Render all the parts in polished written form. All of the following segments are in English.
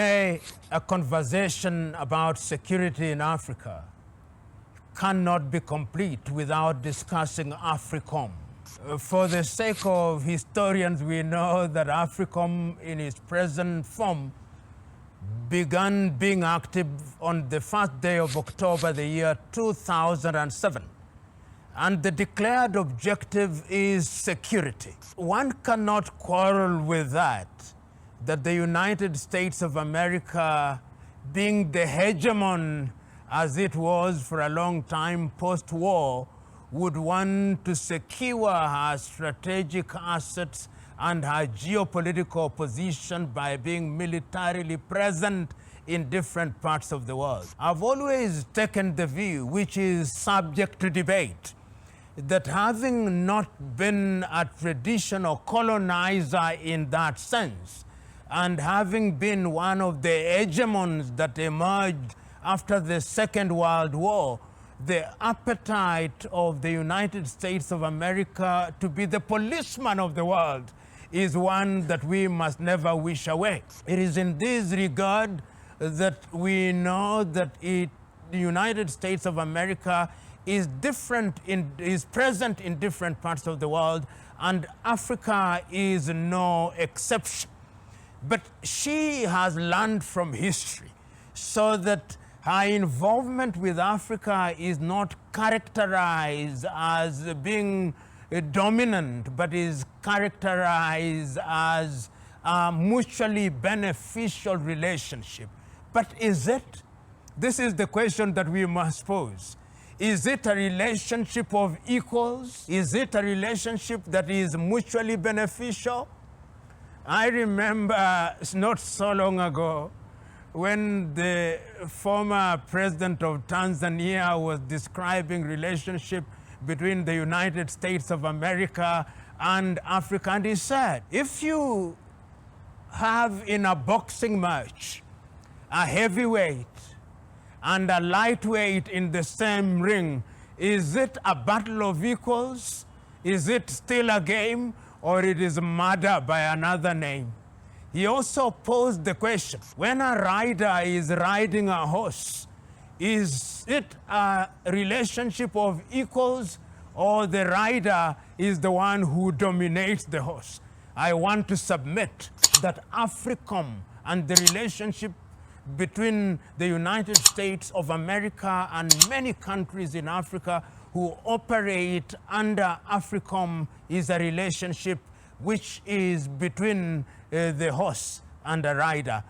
A conversation about security in Africa cannot be complete without discussing AFRICOM. For the sake of historians, we know that AFRICOM in its present form began being active on the first day of October the year 2007. And the declared objective is security. One cannot quarrel with that the United States of America, being the hegemon as it was for a long time post-war, would want to secure her strategic assets and her geopolitical position by being militarily present in different parts of the world. I've always taken the view, which is subject to debate, that having not been a traditional colonizer in that sense, and having been one of the hegemons that emerged after the Second World War, the appetite of the United States of America to be the policeman of the world is one that we must never wish away. It is in this regard that we know that the United States of America is present in different parts of the world, and Africa is no exception. But she has learned from history so that her involvement with Africa is not characterized as being dominant, but is characterized as a mutually beneficial relationship. But is it? This is the question that we must pose. Is it a relationship of equals? Is it a relationship that is mutually beneficial? I remember not so long ago when the former president of Tanzania was describing relationship between the United States of America and Africa, and he said, if you have in a boxing match a heavyweight and a lightweight in the same ring, is it a battle of equals? Is it still a game, or it is murder by another name? He also posed the question, when a rider is riding a horse, is it a relationship of equals, or the rider is the one who dominates the horse? I want to submit that AFRICOM and the relationship between the United States of America and many countries in Africa who operate under AFRICOM is a relationship which is between the horse and the rider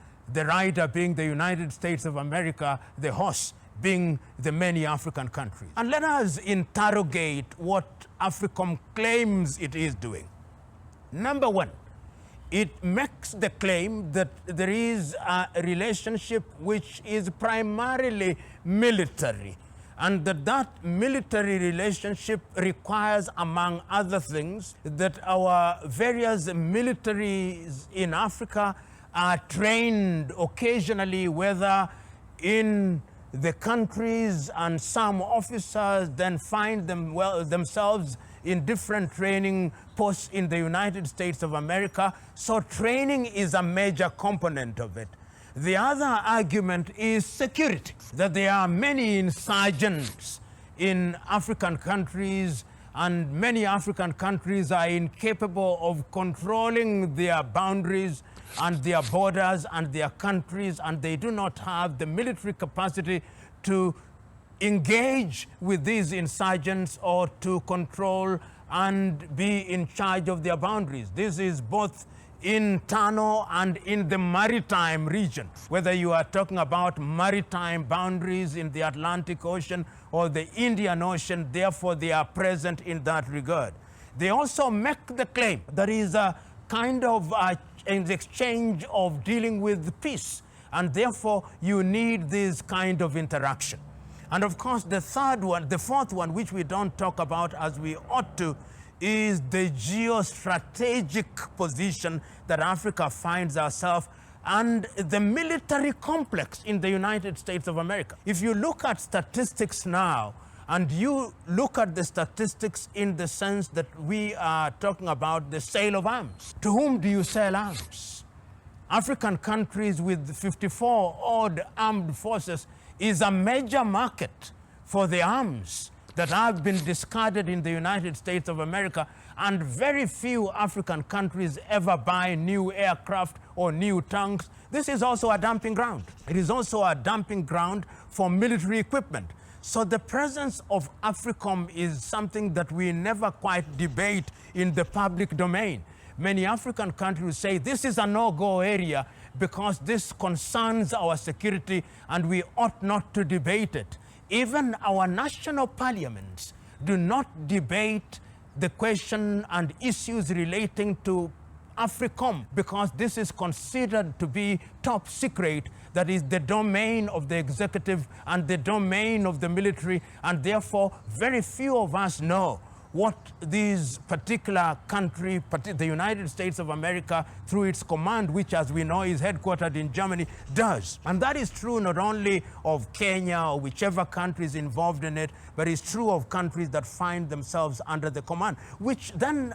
being the United States of America, the horse being the many African countries. And let us interrogate what AFRICOM claims it is doing. Number one, it makes the claim that there is a relationship which is primarily military, and that military relationship requires, among other things, that our various militaries in Africa are trained occasionally, whether in the countries, and some officers then find themselves in different training posts in the United States of America. So training is a major component of it. The other argument is security, that there are many insurgents in African countries, and many African countries are incapable of controlling their boundaries and their borders and their countries, and they do not have the military capacity to engage with these insurgents or to control and be in charge of their boundaries. This is both internal and in the maritime region, whether you are talking about maritime boundaries in the Atlantic Ocean or the Indian Ocean. Therefore, they are present in that regard. They also make the claim there is a kind of an exchange of dealing with peace, and therefore you need this kind of interaction. And of course, the fourth one, which we don't talk about as we ought to, is the geostrategic position that Africa finds herself and the military complex in the United States of America. If you look at statistics now, and you look at the statistics in the sense that we are talking about the sale of arms, to whom do you sell arms? African countries with 54 odd armed forces is a major market for the arms that have been discarded in the United States of America, and very few African countries ever buy new aircraft or new tanks. This is also a dumping ground. It is also a dumping ground for military equipment. So the presence of AFRICOM is something that we never quite debate in the public domain. Many African countries say this is a no-go area because this concerns our security and we ought not to debate it. Even our national parliaments do not debate the question and issues relating to AFRICOM because this is considered to be top secret, that is the domain of the executive and the domain of the military, and therefore very few of us know what this particular country, the United States of America, through its command, which as we know is headquartered in Germany, does. And that is true not only of Kenya or whichever country is involved in it, but it's true of countries that find themselves under the command, which then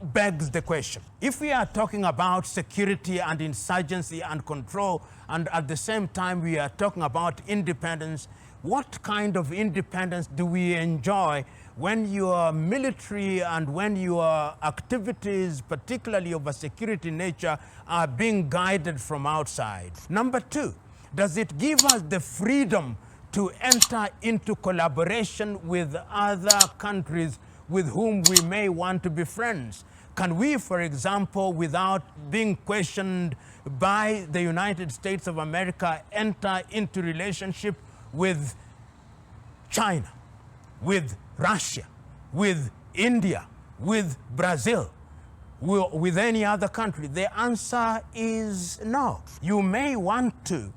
begs the question. If we are talking about security and insurgency and control, and at the same time we are talking about independence, what kind of independence do we enjoy when your military and when your activities, particularly of a security nature, are being guided from outside? Number two, does it give us the freedom to enter into collaboration with other countries with whom we may want to be friends? Can we, for example, without being questioned by the United States of America, enter into relationship with China, with Russia, with India, with Brazil, with any other country? The answer is no. You may want to,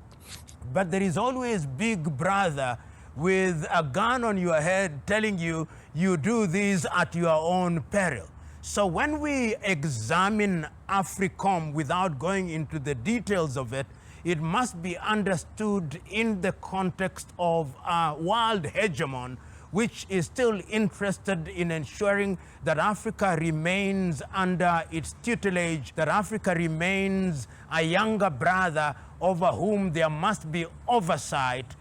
but there is always Big Brother with a gun on your head telling you, you do this at your own peril. So when we examine AFRICOM without going into the details of it, it must be understood in the context of a world hegemon which is still interested in ensuring that Africa remains under its tutelage, that Africa remains a younger brother over whom there must be oversight.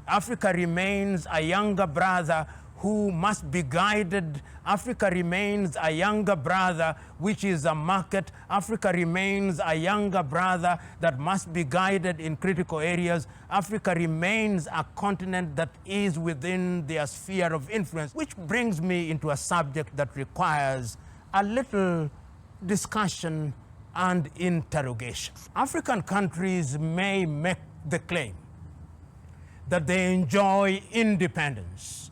Africa remains a younger brother who must be guided. Africa remains a younger brother, which is a market. Africa remains a younger brother that must be guided in critical areas. Africa remains a continent that is within their sphere of influence, which brings me into a subject that requires a little discussion and interrogation. African countries may make the claim that they enjoy independence.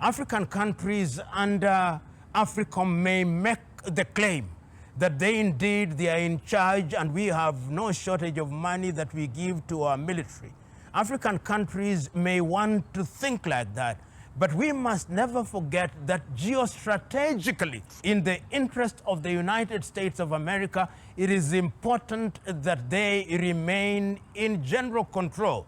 African countries under AFRICOM may make the claim that they are in charge and we have no shortage of money that we give to our military. African countries may want to think like that, but we must never forget that geostrategically, in the interest of the United States of America, it is important that they remain in general control.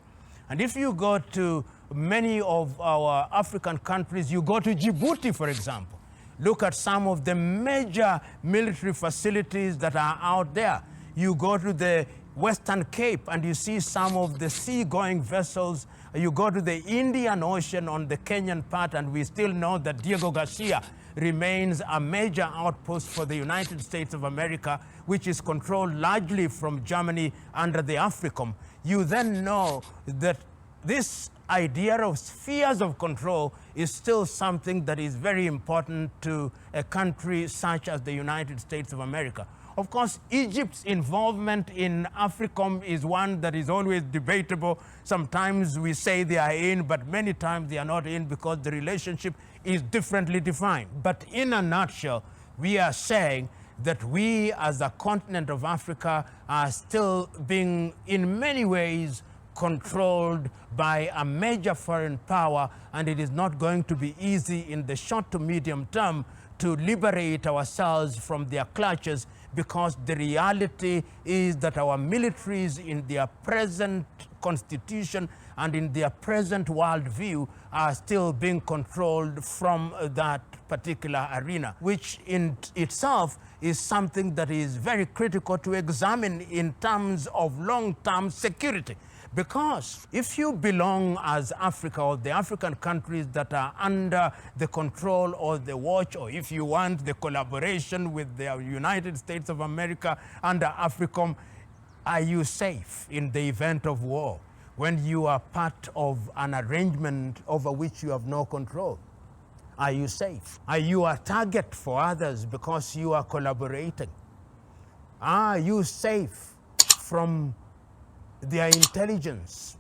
And if you go to many of our African countries, you go to Djibouti, for example, look at some of the major military facilities that are out there. You go to the Western Cape and you see some of the sea-going vessels. You go to the Indian Ocean on the Kenyan part, and we still know that Diego Garcia remains a major outpost for the United States of America, which is controlled largely from Germany under the AFRICOM. You then know that this idea of spheres of control is still something that is very important to a country such as the United States of America. Of course, Egypt's involvement in AFRICOM is one that is always debatable. Sometimes we say they are in, but many times they are not in because the relationship is differently defined. But in a nutshell, we are saying that we as a continent of Africa are still being, in many ways, controlled by a major foreign power, and it is not going to be easy in the short to medium term to liberate ourselves from their clutches, because the reality is that our militaries in their present constitution and in their present worldview are still being controlled from that particular arena, which in itself is something that is very critical to examine in terms of long-term security. Because if you belong as Africa or the African countries that are under the control or the watch, or if you want the collaboration with the United States of America under AFRICOM, are you safe in the event of war when you are part of an arrangement over which you have no control? Are you safe? Are you a target for others because you are collaborating? Are you safe from their intelligence?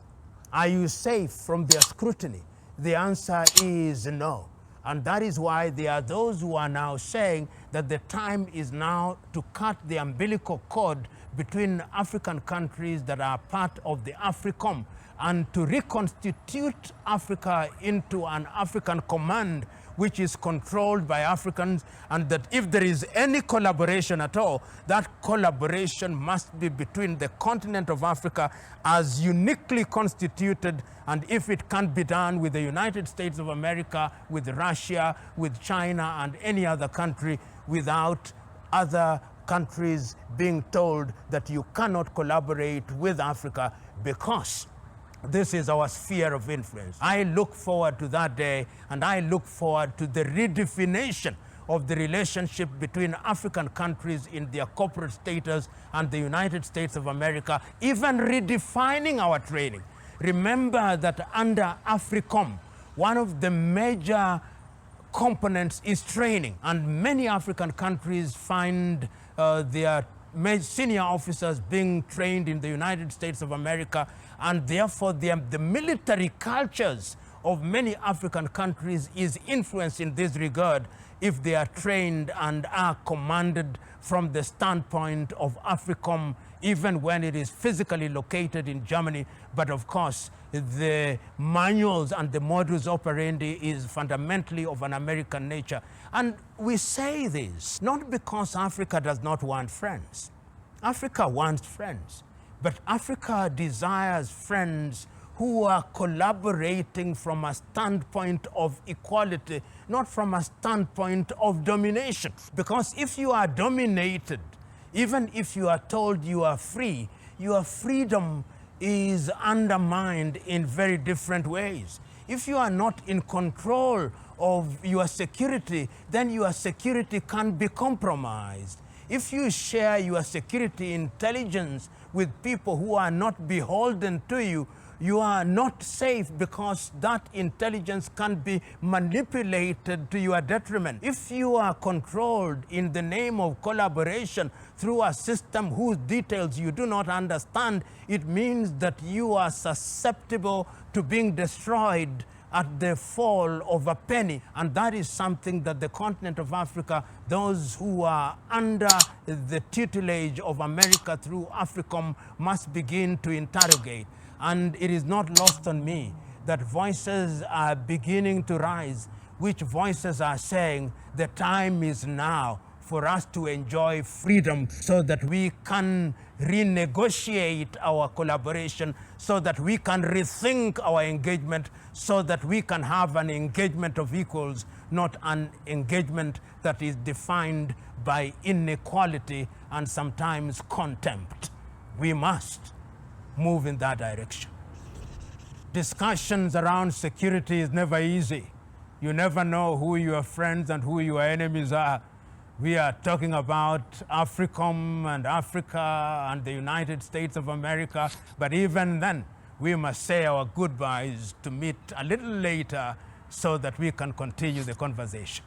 Are you safe from their scrutiny? The answer is no. And that is why there are those who are now saying that the time is now to cut the umbilical cord between African countries that are part of the AFRICOM and to reconstitute Africa into an African command which is controlled by Africans, and that if there is any collaboration at all, that collaboration must be between the continent of Africa as uniquely constituted, and if it can't be done with the United States of America, with Russia, with China, and any other country, without other countries being told that you cannot collaborate with Africa because this is our sphere of influence. I look forward to that day, and I look forward to the redefinition of the relationship between African countries in their corporate status and the United States of America, even redefining our training. Remember that under AFRICOM, one of the major components is training, and many African countries find their senior officers being trained in the United States of America, and therefore the military cultures of many African countries is influenced in this regard if they are trained and are commanded from the standpoint of AFRICOM, even when it is physically located in Germany. But of course, the manuals and the modus operandi is fundamentally of an American nature. And we say this not because Africa does not want friends. Africa wants friends, but Africa desires friends who are collaborating from a standpoint of equality, not from a standpoint of domination. Because if you are dominated, even if you are told you are free, your freedom is undermined in very different ways. If you are not in control of your security, then your security can be compromised. If you share your security intelligence with people who are not beholden to you, you are not safe because that intelligence can be manipulated to your detriment. If you are controlled in the name of collaboration through a system whose details you do not understand, it means that you are susceptible to being destroyed at the fall of a penny. And that is something that the continent of Africa, those who are under the tutelage of America through AFRICOM, must begin to interrogate. And it is not lost on me that voices are beginning to rise, which voices are saying the time is now for us to enjoy freedom so that we can renegotiate our collaboration, so that we can rethink our engagement, so that we can have an engagement of equals, not an engagement that is defined by inequality and sometimes contempt. We must move in that direction. Discussions around security is never easy. You never know who your friends and who your enemies are. We are talking about AFRICOM and Africa and the United States of America, but even then, we must say our goodbyes to meet a little later so that we can continue the conversation.